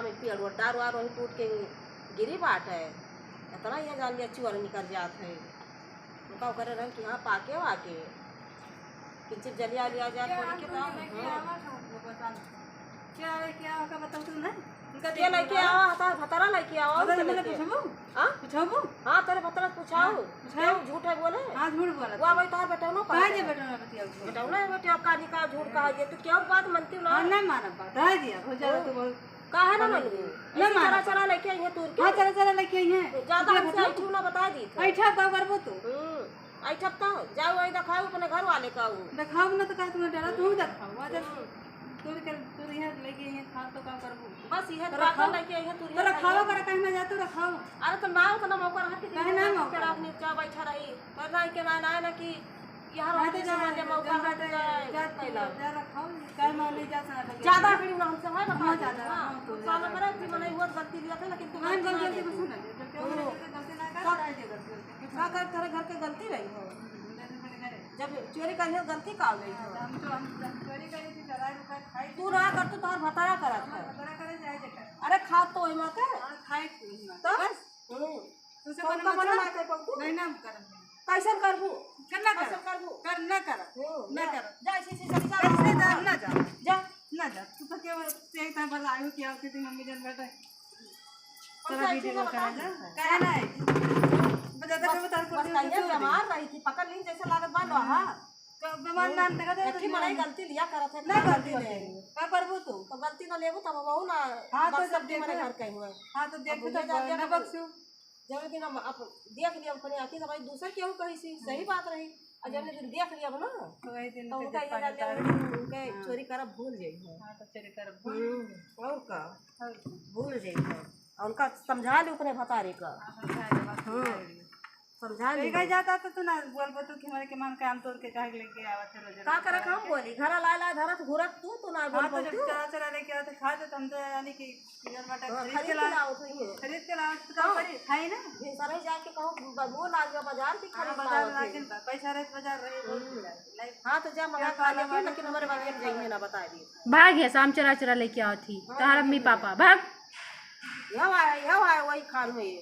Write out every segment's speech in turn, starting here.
हमें पेड़ डार वार वही टूट के गिरी बाट है इतना ये जान लिया चुअर निकल जात है उनका करे रहे कि हाँ पाके वाके किंचित जलिया लिया जाए थोड़ी के क्या क्या का बताओ तू ना उनका ये लेके आओ हता भतरा लेके आओ मैंने पूछबो हां पूछबो हां तेरे भतरा पूछाओ क्या झूठ है बोले हां झूठ बोला वो भाई तार बेटा ना कहा जे बेटा ना बतिया बेटा ना बेटा का नहीं का झूठ कहा जे तू क्या बात मानती हो ना ना माना बात आ दिया हो जा तो काहे ना मान ना चला चला लेके आई है तूर के हां चला चला लेके आई है ज्यादा हमसे आई ना बता दी ऐठा का करबो तू आई ठप तो जाओ आई दिखाओ अपने घर वाले का दिखाओ ना तो का तुम्हें डरा तू दिखाओ आज तू यहाँ लेके आई है खा तो का करबो बस ये पागल लेके आई है तू तो रखाओ कर कहीं में जा तो रखाओ अरे तो नाव तो ना मौका रहा कि काहे ना मौका अपनी चा बैठा रही पर ना के ना कि यार रहते जा के मौका रहते जा पहला जा रखाओ काय मान ले जा सकता ज्यादा फिर ना हमसे है ना ज्यादा तो साल करे कि मैंने हुआ गलती लिया था लेकिन तुम गलती कुछ ना गलती ना कर आई दे गलती का कर तेरे घर के गलती रही हो जब चोरी करी हो गलती का गई हो हम चोरी करी थी चराई रुपए खाई तू ना कर तू तोहर भतारा करत है बड़ा करे जाए जकर अरे खा तो ओइ मां के खाई तो बस तुसे बना बना के पकू नहीं ना कर कैसन करबू करना कर कैसन करबू कर ना कर ना कर जा ऐसे चली जा कैसे जा ना जा जा ना जा तू तो केवल एक टाइम बस आयो कि आपकी थी मम्मी जन बैठे तेरा वीडियो करा जा कहना है बता बता बस मार रही थी पकड़ ली जैसे लागत बा लोहा बेमान नाम देखा दे देखी मनाई गलती लिया करत है ना गलती ले का करबो तू तो गलती ना लेबू तब बहु ना हां तो सब मेरे घर कहीं हुए हां तो देख तो ना बख्शू जब दिन हम देख लिया अपनी आंखें तो भाई दूसर केहू कही सी सही बात रही और जब दिन देख लिया ना तो वही दिन तो उनका उनके चोरी करब भूल जाई हां तो चोरी करब और का भूल जाई और उनका समझा ले अपने भतारे का समझा ले कहीं जाता तो तू ना बोलबो तो कि हमारे के मान काम तोड़ के काहे लेके आवत है रोज का करे हम बोली घर ला ला धरत घुरत तू ना बोल तो जब चला चला लेके आते खा तो हम तो यानी कि यार बेटा खरीद के लाओ तो का करी खाई ना सरे जाके कहूं वो ना गया बाजार की खरीद बाजार लेकिन पैसा रहे बाजार रहे हां तो जा मंगा खा ले लेकिन हमारे बाजार जाइए ना बता दी भाग गया शाम चरा चरा लेके आओ थी तार मम्मी पापा भाग यह आए वही खान हुई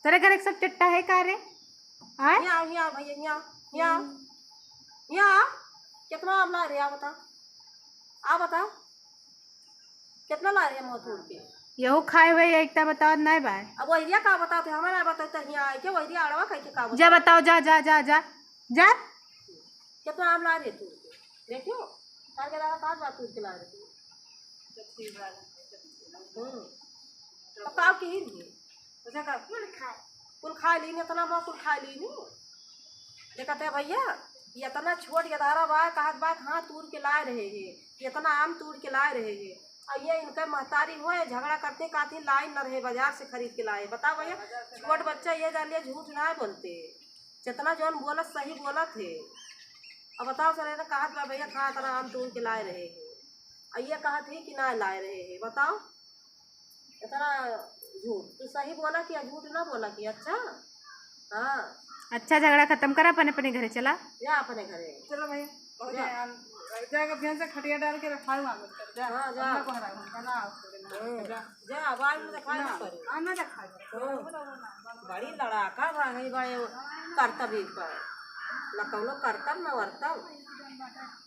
तेरे घर एक सब चट्टा है का रे हां यहाँ भैया यहाँ कितना आप ला रहे आ बता कितना ला रहे हैं मोतूर के यहो खाए हुए एकता बताओ नहीं भाई अब वही का बताते हमारा बताते यहाँ आए के वही अड़वा कह के का जा बताओ जा जा जा जा जा कितना आप ला रहे तू देखियो तार के दादा काट बात तू ला रहे तो काव के ही उसे का कुल खा ली नहीं इतना कुल खा ली नहीं देखते भैया ये इतना छोट के धारा बा कहत बात हाँ तूर के लाए रहे हैं इतना आम तूर के लाए रहे हैं और ये इनके महतारी हुए झगड़ा करते काती लाइन न रहे बाजार से खरीद के लाए बताओ भैया छोट बच्चा ये जान लिया झूठ ना बोलते जितना जो बोलत सही बोलत है अब बताओ सर ने कहा था भैया कहाँ इतना आम तूर के लाए रहे हैं और ये कहा थी कि ना लाए रहे हैं बताओ इतना झूठ तू सही बोला कि झूठ ना बोला कि अच्छा हाँ अच्छा झगड़ा खत्म करा अपने अपने घरे चला जा अपने घरे चलो भैया जाएगा भैंस से खटिया डाल के रखा हुआ जा हाँ जा जा बाल में दिखा ना करे आना दिखा बड़ी लड़ाका भाई भाई कर्तव्य पर न कौनो कर्तव्य न वर्तव्य